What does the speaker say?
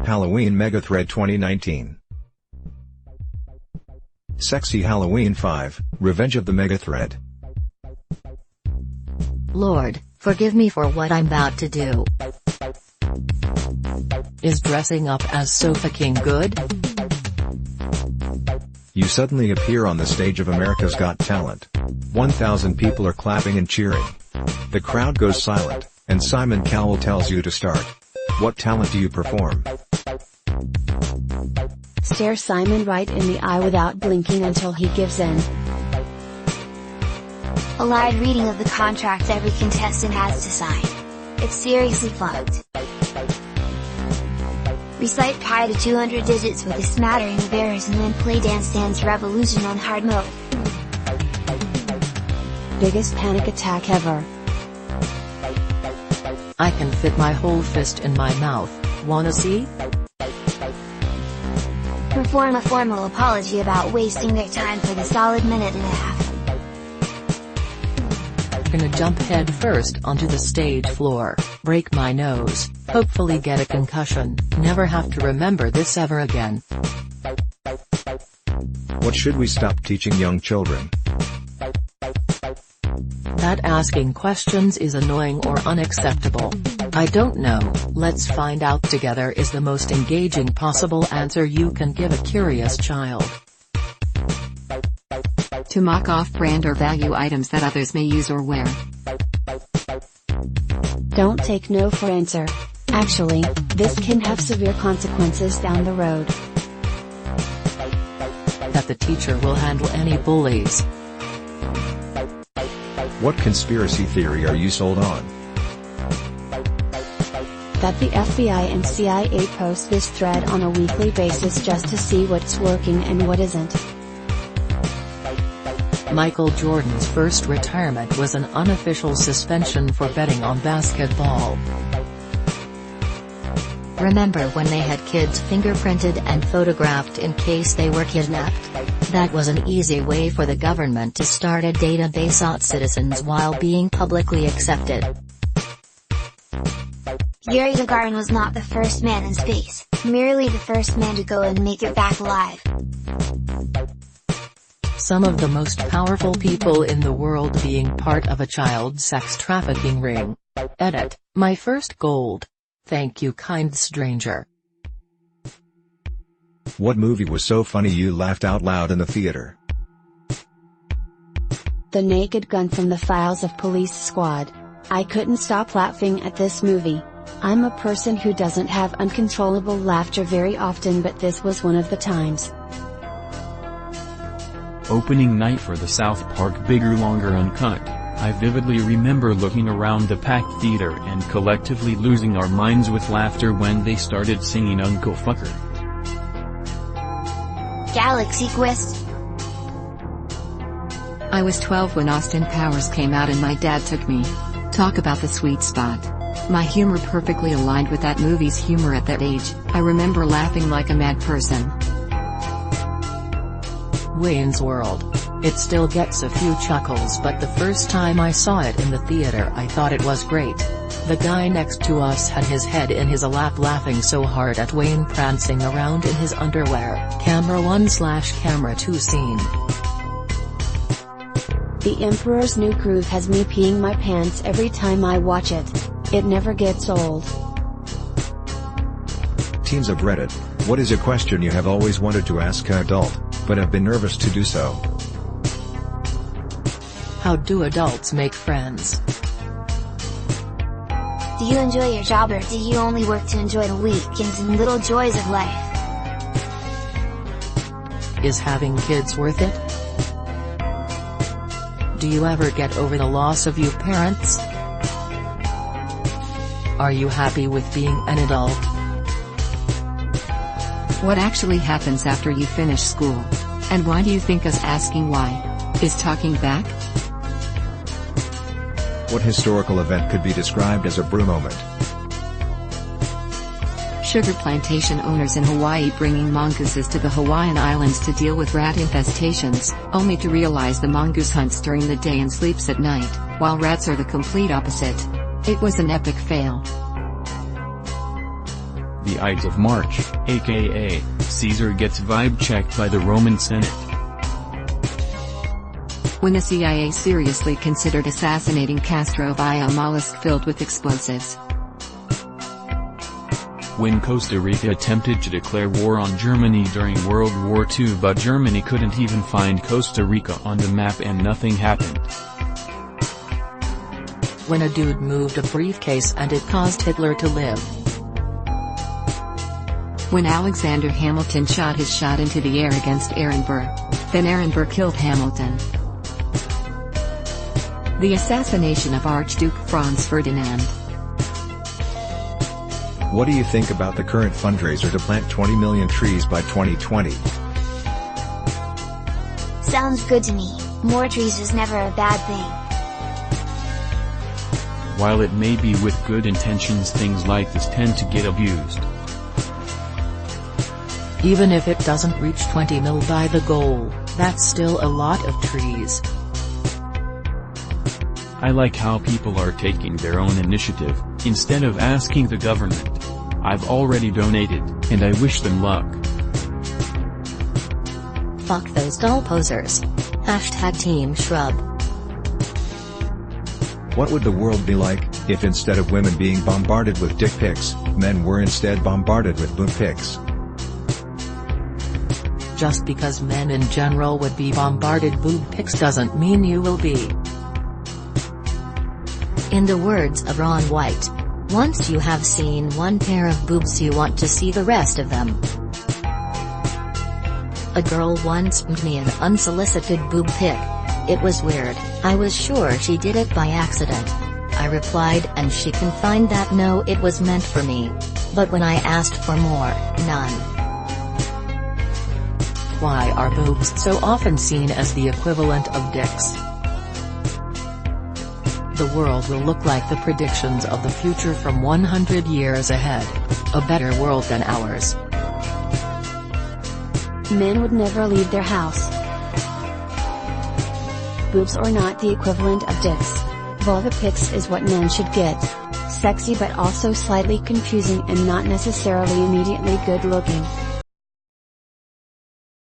Halloween Megathread 2019. Sexy Halloween 5, Revenge of the Megathread. Lord, forgive me for what I'm about to do. Is dressing up as Sofa King good? You suddenly appear on the stage of America's Got Talent. 1,000 people are clapping and cheering. The crowd goes silent, and Simon Cowell tells you to start. What talent do you perform? Stare Simon right in the eye without blinking until he gives in. A live reading of the contract every contestant has to sign. It's seriously fucked. Recite pi to 200 digits with a smattering of errors and then play Dance Dance Revolution on hard mode. Biggest panic attack ever. I can fit my whole fist in my mouth, wanna see? Perform a formal apology about wasting their time for the solid minute and a half. Gonna jump head first onto the stage floor, break my nose, hopefully get a concussion, never have to remember this ever again. What should we stop teaching young children? That asking questions is annoying or unacceptable. I don't know, let's find out together is the most engaging possible answer you can give a curious child. To mock off-brand or value items that others may use or wear. Don't take no for answer. Actually, this can have severe consequences down the road. That the teacher will handle any bullies. What conspiracy theory are you sold on? That the FBI and CIA post this thread on a weekly basis just to see what's working and what isn't. Michael Jordan's first retirement was an unofficial suspension for betting on basketball. Remember when they had kids fingerprinted and photographed in case they were kidnapped? That was an easy way for the government to start a database on citizens while being publicly accepted. Yuri Gagarin was not the first man in space, merely the first man to go and make it back alive. Some of the most powerful people in the world being part of a child sex trafficking ring. Edit, my first gold. Thank you, kind stranger. What movie was so funny you laughed out loud in the theater? The Naked Gun from the Files of Police Squad. I couldn't stop laughing at this movie. I'm a person who doesn't have uncontrollable laughter very often, but this was one of the times. Opening night for the South Park Bigger Longer Uncut, I vividly remember looking around the packed theater and collectively losing our minds with laughter when they started singing Uncle Fucker. Galaxy Quest. I was 12 when Austin Powers came out and my dad took me. Talk about the sweet spot. My humor perfectly aligned with that movie's humor at that age. I remember laughing like a mad person. Wayne's World. It still gets a few chuckles, but the first time I saw it in the theater I thought it was great. The guy next to us had his head in his lap laughing so hard at Wayne prancing around in his underwear. Camera 1/Camera 2 scene. The Emperor's New Groove has me peeing my pants every time I watch it. It never gets old. Teens of Reddit, what is a question you have always wanted to ask an adult, but have been nervous to do so? How do adults make friends? Do you enjoy your job, or do you only work to enjoy the weekends and little joys of life? Is having kids worth it? Do you ever get over the loss of your parents? Are you happy with being an adult? What actually happens after you finish school? And why do you think us asking why is talking back? What historical event could be described as a brew moment? Sugar plantation owners in Hawaii bringing mongooses to the Hawaiian Islands to deal with rat infestations, only to realize the mongoose hunts during the day and sleeps at night, while rats are the complete opposite. It was an epic fail. The Ides of March, aka, Caesar gets vibe checked by the Roman Senate. When the CIA seriously considered assassinating Castro via a mollusk filled with explosives. When Costa Rica attempted to declare war on Germany during World War II but Germany couldn't even find Costa Rica on the map and nothing happened. When a dude moved a briefcase and it caused Hitler to live. When Alexander Hamilton shot his shot into the air against Aaron Burr. Then Aaron Burr killed Hamilton. The assassination of Archduke Franz Ferdinand. What do you think about the current fundraiser to plant 20 million trees by 2020? Sounds good to me. More trees is never a bad thing. While it may be with good intentions, things like this tend to get abused. Even if it doesn't reach 20 mil by the goal, that's still a lot of trees. I like how people are taking their own initiative, instead of asking the government. I've already donated, and I wish them luck. Fuck those doll posers. #Team Shrub. What would the world be like, if instead of women being bombarded with dick pics, men were instead bombarded with boob pics? Just because men in general would be bombarded boob pics doesn't mean you will be. In the words of Ron White, once you have seen one pair of boobs you want to see the rest of them. A girl once sent me an unsolicited boob pic. It was weird. I was sure she did it by accident. I replied and she confined that no, it was meant for me. But when I asked for more, none. Why are boobs so often seen as the equivalent of dicks? The world will look like the predictions of the future from 100 years ahead. A better world than ours. Men would never leave their house. Boobs are not the equivalent of dicks. Vulva pics is what men should get. Sexy but also slightly confusing and not necessarily immediately good looking.